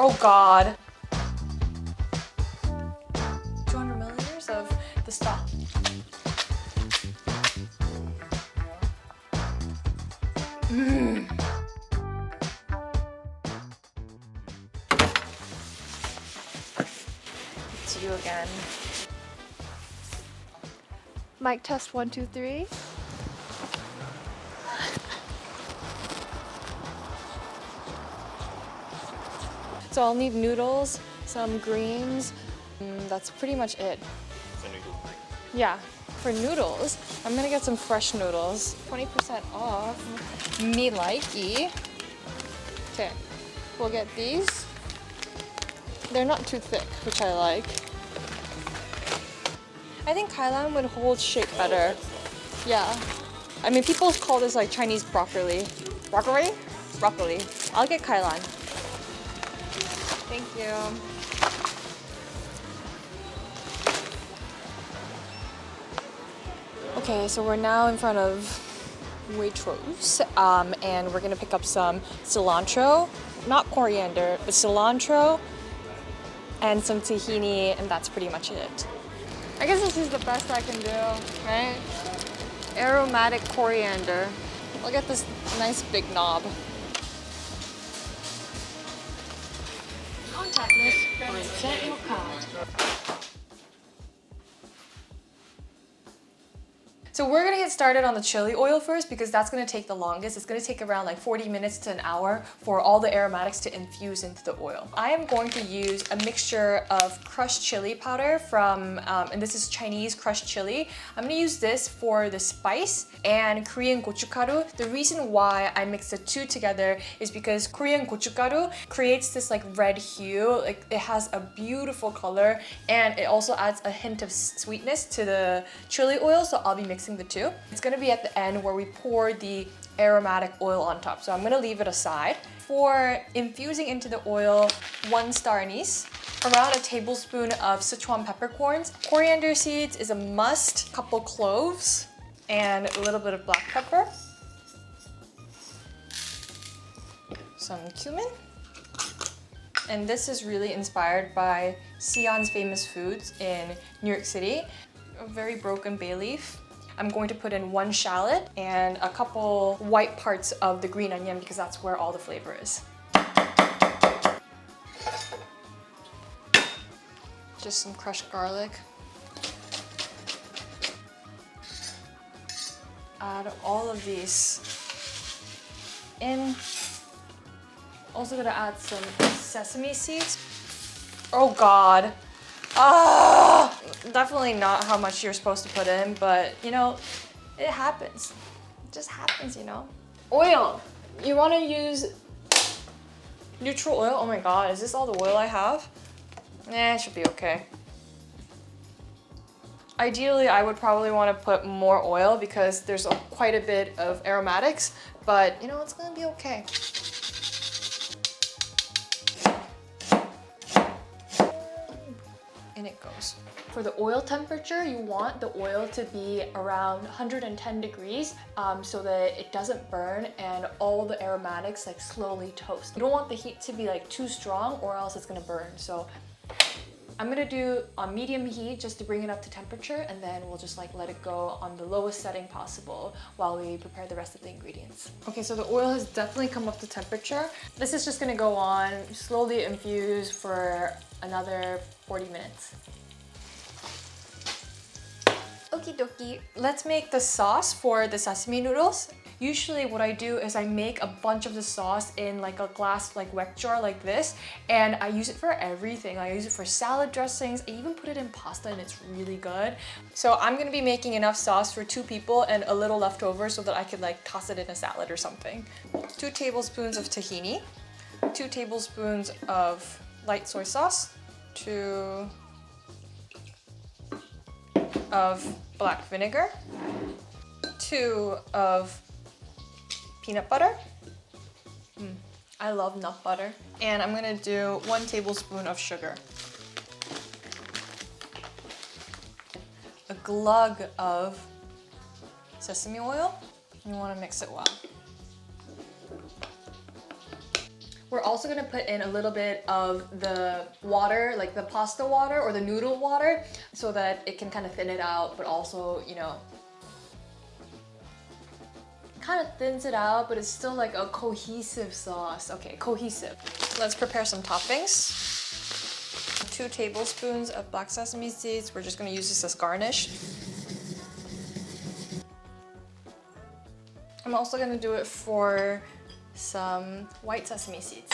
Oh God. 200 milliliters of the stock. It's you again. Mic test 1, 2, 3. So I'll need noodles, some greens. That's pretty much it. Yeah, for noodles, I'm gonna get some fresh noodles. 20% off. Me likey. Okay, we'll get these. They're not too thick, which I like. I think kailan would hold shape better. Yeah. I mean, people call this like Chinese broccoli. Broccoli? Broccoli. I'll get kailan. Thank you. Okay, so we're now in front of Waitrose, and we're gonna pick up some cilantro, not coriander, but cilantro, and some tahini, and that's pretty much it. I guess this is the best I can do, right? Aromatic coriander. I'll get this nice big knob. Contactless or insert your card. So we're gonna get started on the chili oil first because that's gonna take the longest. It's gonna take around like 40 minutes to an hour for all the aromatics to infuse into the oil. I am going to use a mixture of crushed chili powder from, and this is Chinese crushed chili. I'm gonna use this for the spice and Korean gochugaru. The reason why I mix the two together is because Korean gochugaru creates this like red hue. Like it has a beautiful color and it also adds a hint of sweetness to the chili oil. So I'll be mixing the two. It's gonna be at the end where we pour the aromatic oil on top. So I'm gonna leave it aside. For infusing into the oil, 1 star anise, around a tablespoon of Sichuan peppercorns. Coriander seeds is a must, couple cloves, and a little bit of black pepper. Some cumin. And this is really inspired by Sion's Famous Foods in New York City. A very broken bay leaf. I'm going to put in 1 shallot and a couple white parts of the green onion because that's where all the flavor is. Just some crushed garlic. Add all of these in. Also gonna add some sesame seeds. Oh God. Ah, definitely not how much you're supposed to put in, but you know, it happens. It just happens, you know. Oil. You want to use neutral oil. Oh my God, is this all the oil I have? It should be okay. Ideally, I would probably want to put more oil because there's quite a bit of aromatics, but you know, it's gonna be okay. In it goes. For the oil temperature, you want the oil to be around 110 degrees so that it doesn't burn and all the aromatics like slowly toast. You don't want the heat to be like too strong or else it's gonna burn. So I'm gonna do on medium heat just to bring it up to temperature, and then we'll just like let it go on the lowest setting possible while we prepare the rest of the ingredients. Okay, so the oil has definitely come up to temperature. This is just gonna go on, slowly infuse for another 40 minutes. Okie dokie. Let's make the sauce for the sesame noodles. Usually what I do is I make a bunch of the sauce in like a glass like wek jar like this, and I use it for everything. I use it for salad dressings. I even put it in pasta and it's really good. So I'm gonna be making enough sauce for 2 people and a little left over so that I could like toss it in a salad or something. 2 tablespoons of tahini, 2 tablespoons of light soy sauce, 2 of black vinegar, 2 of peanut butter. I love nut butter. And I'm gonna do 1 tablespoon of sugar. A glug of sesame oil. You wanna mix it well. We're also gonna put in a little bit of the water, like the pasta water or the noodle water, so that it can kind of thin it out, but also, you know, kind of thins it out, but it's still like a cohesive sauce. Okay, cohesive. Let's prepare some toppings. 2 tablespoons of black sesame seeds. We're just gonna use this as garnish. I'm also gonna do it for some white sesame seeds.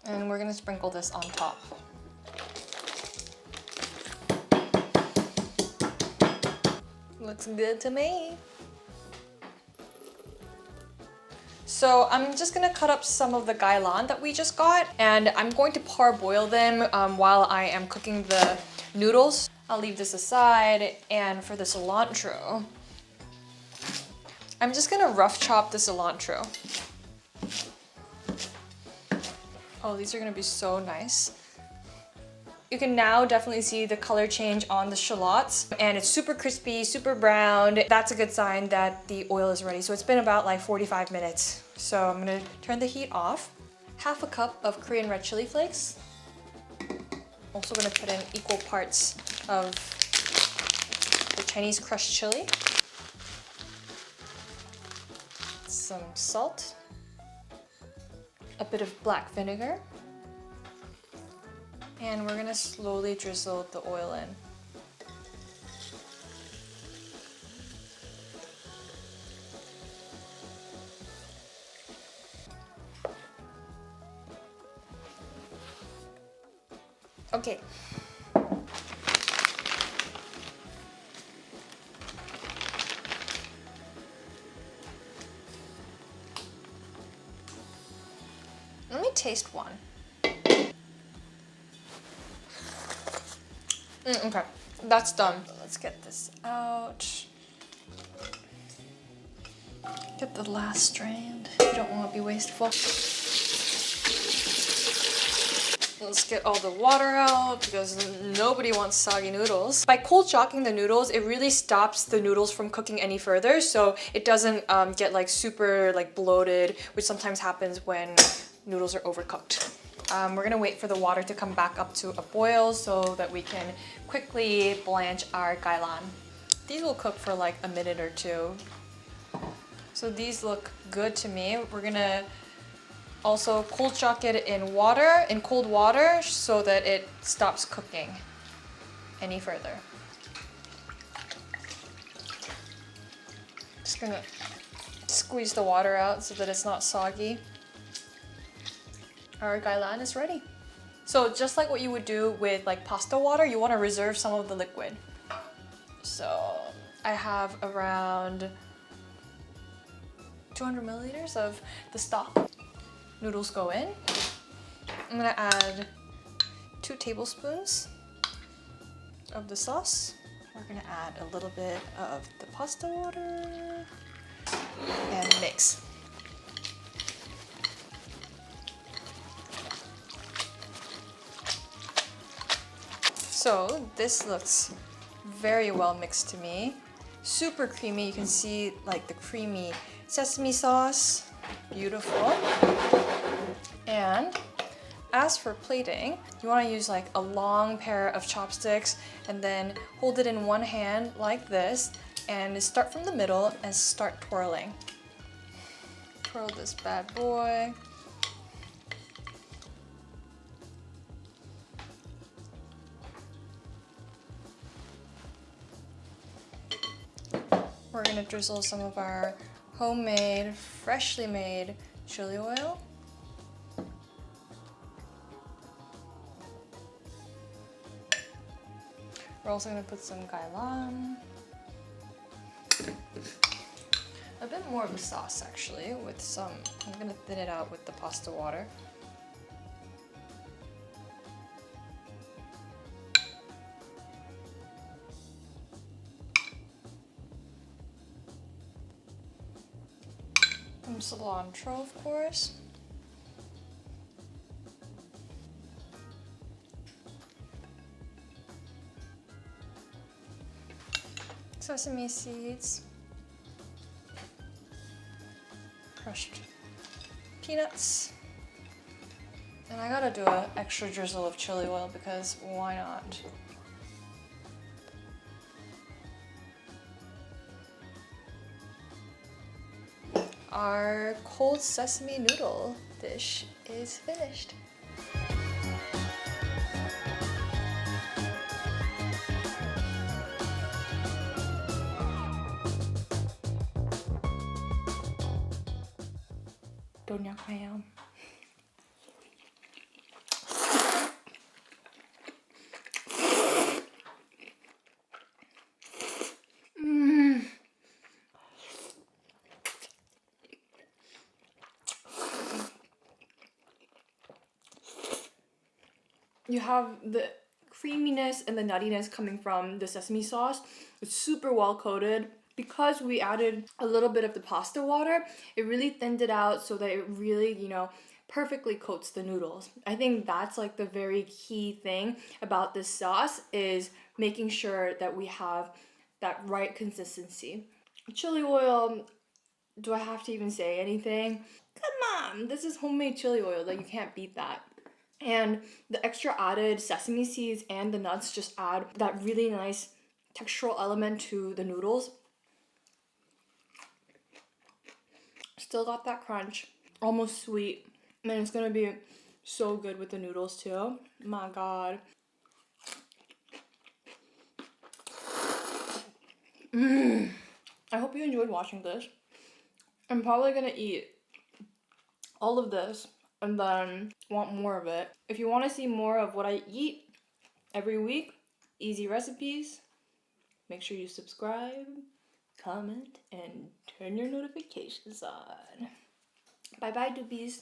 And we're gonna sprinkle this on top. Looks good to me. So I'm just gonna cut up some of the gailan that we just got, and I'm going to parboil them while I am cooking the noodles. I'll leave this aside, and for the cilantro, I'm just gonna rough chop the cilantro. Oh, these are gonna be so nice. You can now definitely see the color change on the shallots, and it's super crispy, super brown. That's a good sign that the oil is ready. So it's been about like 45 minutes. So I'm gonna turn the heat off. Half a cup of Korean red chili flakes. Also gonna put in equal parts of the Chinese crushed chili. Some salt. A bit of black vinegar. And we're gonna slowly drizzle the oil in. Okay. Let me taste one. Okay, that's done. Let's get this out. Get the last strand. You don't want to be wasteful. Let's get all the water out because nobody wants soggy noodles. By cold shocking the noodles, it really stops the noodles from cooking any further, so it doesn't get like super like bloated, which sometimes happens when noodles are overcooked. We're gonna wait for the water to come back up to a boil so that we can quickly blanch our gailan. These will cook for like a minute or two. So these look good to me. We're gonna also cold shock it in water, in cold water, so that it stops cooking any further. Just gonna squeeze the water out so that it's not soggy. Our gailan is ready. So just like what you would do with like pasta water, you want to reserve some of the liquid. So I have around 200 milliliters of the stock. Noodles go in. I'm gonna add 2 tablespoons of the sauce. We're gonna add a little bit of the pasta water and mix. So this looks very well mixed to me. Super creamy. You can see like the creamy sesame sauce. Beautiful. And as for plating, you want to use like a long pair of chopsticks and then hold it in one hand like this and start from the middle and start twirling. Twirl this bad boy. We're gonna drizzle some of our homemade, freshly made chili oil. We're also gonna put some gailan. A bit more of the sauce actually, with some, I'm gonna thin it out with the pasta water. Some cilantro, of course. Sesame seeds. crushed peanuts. And I gotta do an extra drizzle of chili oil because why not? Our cold sesame noodle dish is finished. johnnykyunghwo. You have the creaminess and the nuttiness coming from the sesame sauce. It's super well coated. Because we added a little bit of the pasta water, it really thinned it out so that it really, perfectly coats the noodles. I think that's like the very key thing about this sauce is making sure that we have that right consistency. Chili oil, do I have to even say anything? Come on, this is homemade chili oil, like you can't beat that. And the extra added sesame seeds and the nuts just add that really nice textural element to the noodles. Still got that crunch, almost sweet, and it's gonna be so good with the noodles too. My God. I hope you enjoyed watching this. I'm probably gonna eat all of this and then want more of it. If you want to see more of what I eat every week, easy recipes, make sure you subscribe, comment, and turn your notifications on. Bye bye, doobies.